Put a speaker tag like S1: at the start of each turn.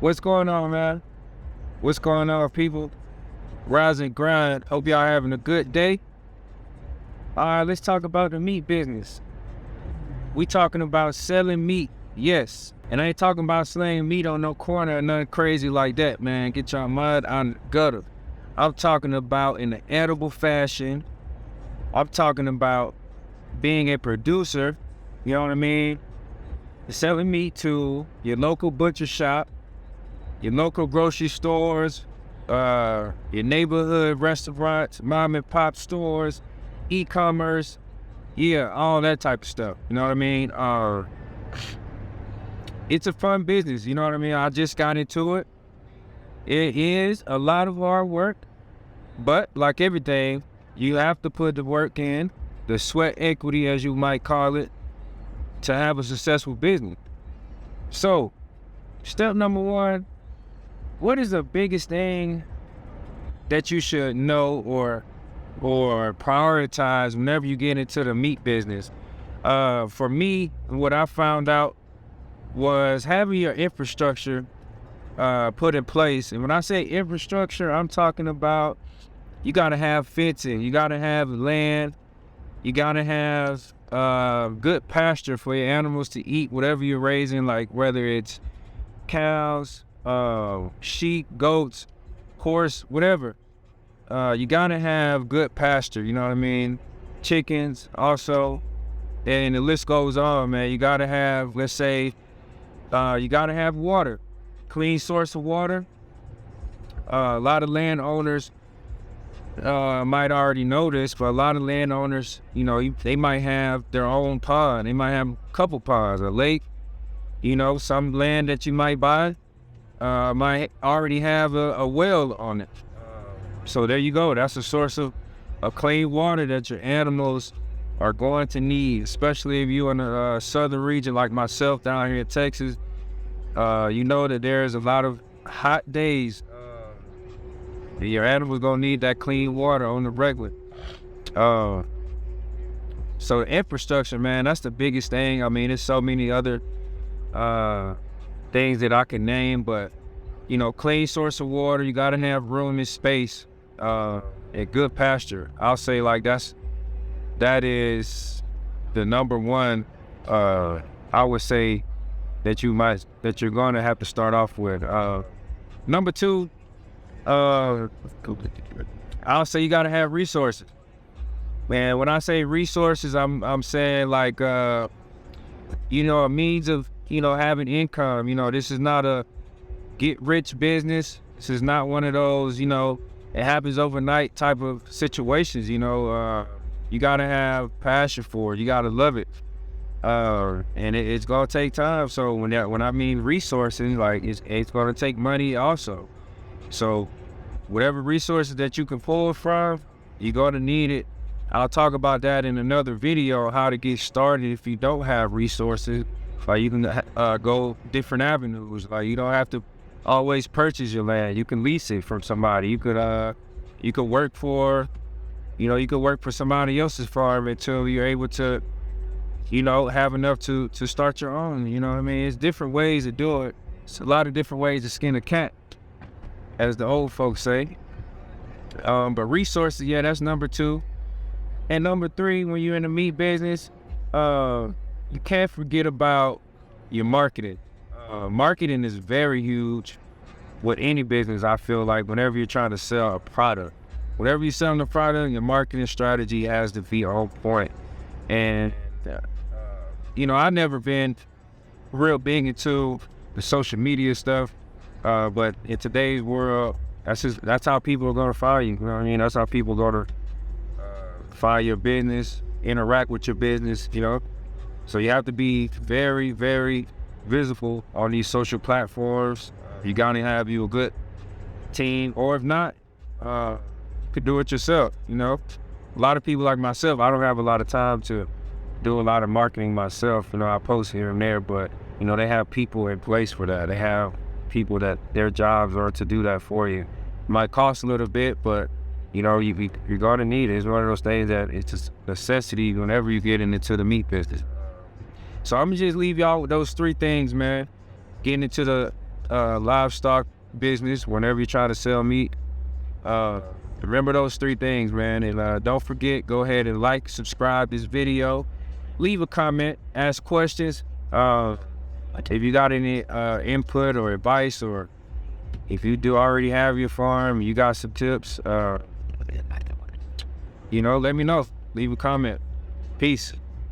S1: What's going on, man? What's going on, people? Rise and grind. Hope y'all having a good day. All right, let's talk about the meat business. We talking about selling meat, yes. And I ain't talking about slanging meat on no corner or nothing crazy like that, man. Get your mud on the gutter. I'm talking about in an edible fashion. I'm talking about being a producer, you know what I mean? Selling meat to your local butcher shop, your local grocery stores, your neighborhood restaurants, mom and pop stores, e-commerce, yeah, all that type of stuff. You know what I mean? It's a fun business. You know what I mean? I just got into it. It is a lot of hard work, but like everything, you have to put the work in, the sweat equity, as you might call it, to have a successful business. So, step number one, what is the biggest thing that you should know or prioritize whenever you get into the meat business? For me, what I found out was having your infrastructure put in place. And when I say infrastructure, I'm talking about you gotta have fencing, you gotta have land, you gotta have good pasture for your animals to eat whatever you're raising, like whether it's cows, sheep, goats, horse, whatever. You gotta have good pasture, you know what I mean? Chickens also, and the list goes on, man. You gotta have, let's say, you gotta have water, clean source of water. A lot of landowners might already know this, but a lot of landowners, you know, they might have their own pond. They might have a couple ponds, a lake, you know, some land that you might buy might already have a well on it. So there you go. That's a source of clean water that your animals are going to need, especially if you're in a southern region like myself down here in Texas. You know that there's a lot of hot days. Your animals gonna need that clean water on the regular. So infrastructure, man, that's the biggest thing. I mean, there's so many other things that I can name, but you know, clean source of water, you gotta have room and space, and good pasture. I'll say like that is the number one, I would say that you're gonna have to start off with. Number two, I'll say you gotta have resources. Man, when I say resources, I'm saying like you know, a means of, you know, having income. You know, this is not a get rich business. This is not one of those, you know, it happens overnight type of situations. You know, you gotta have passion for it. You gotta love it, and it's gonna take time. So when I mean resources, like it's gonna take money also. So whatever resources that you can pull from, you're gonna need it. I'll talk about that in another video, how to get started if you don't have resources. Like you can go different avenues. Like you don't have to always purchase your land. You can lease it from somebody. You could work for, you know, you could work for somebody else's farm until you're able to, you know, have enough to start your own. You know what I mean? It's different ways to do it. It's a lot of different ways to skin a cat, as the old folks say. But resources, yeah, that's number two. And number three, when you're in the meat business, you can't forget about your marketing. Marketing is very huge with any business. I feel like whenever you're trying to sell a product, whenever you're selling a product, your marketing strategy has to be on point. And, you know, I've never been real big into the social media stuff. But in today's world, that's how people are gonna find you. You know what I mean? That's how people are gonna find your business, interact with your business. You know, so you have to be very, very visible on these social platforms. You gotta have you a good team, or if not, you could do it yourself. You know, a lot of people like myself, I don't have a lot of time to do a lot of marketing myself. You know, I post here and there, but you know, they have people in place for that. They have people that their jobs are to do that for you. It might cost a little bit, but you know, you're gonna need it. It's one of those things that it's just necessity whenever you get into the meat business. So I'm gonna just leave y'all with those three things, man. Getting into the livestock business, whenever you're trying to sell meat, remember those 3 things, man. And don't forget, go ahead and like, subscribe this video, leave a comment, ask questions. If you got any input or advice, or if you do already have your farm, you got some tips, let me know. Leave a comment. Peace.